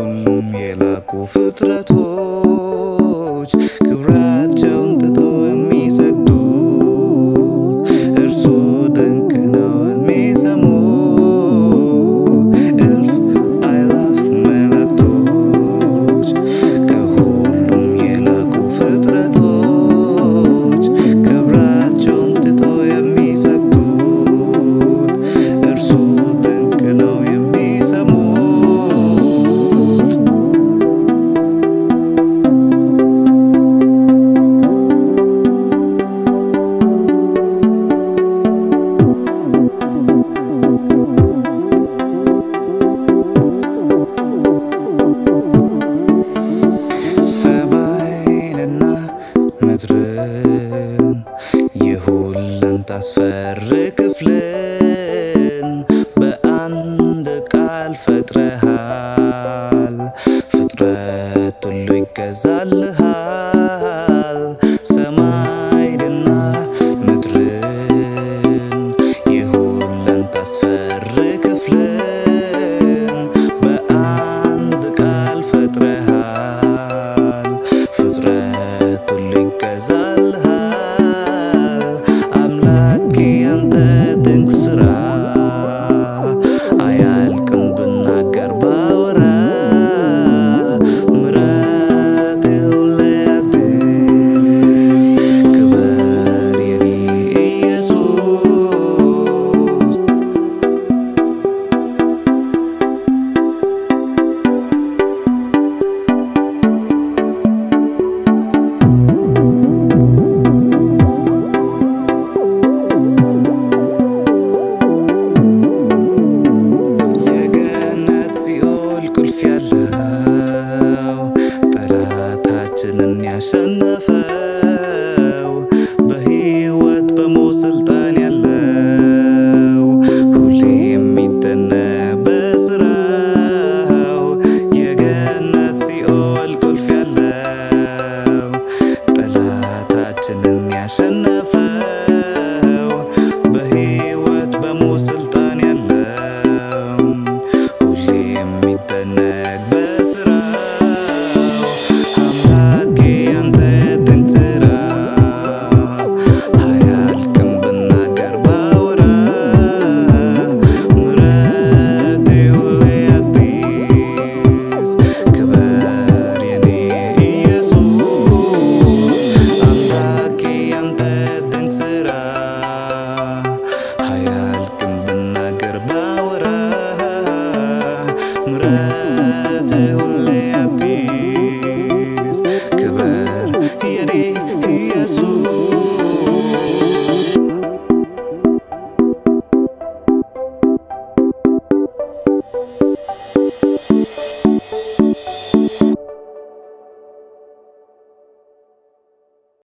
ከሁሉም የላቁ ፍጥረቶች ክብራቸውን ትተው የሚሰግዱት እርሱ ድንቅ ነው የሚሰሙት እልፍ አእላፍ መላእክቶች ከሁሉም የላቁ ፍጥረቶች ክብራቸውን ትተው የሚሰግዱት እርሱ ድንቅ ነው የሚሰሙት ሰማይንና ምድርን የሁሉን ታስፈሪ ክፍልን በአንድ ቃል ፈጥረሃል። ፍጥረት ሁሉ ይገዛልሃል። ሰማይንና ምድርን የሁሉን ታስፈሪ ክፍልን በአንድ ቃል ፈጥረሃል። ፍጥረት ሁሉ ይገዛልሃል። አምላኬ ያንተ ድንቅ ሥራ አያልቅም ብናገር ባወራ ምሕረትህ ሁሌ አዲስ ክብር የኔ ኢየሱስ የገነት ሲኦል ቁልፍ ያለው ጠላታችንን ያሸነፈ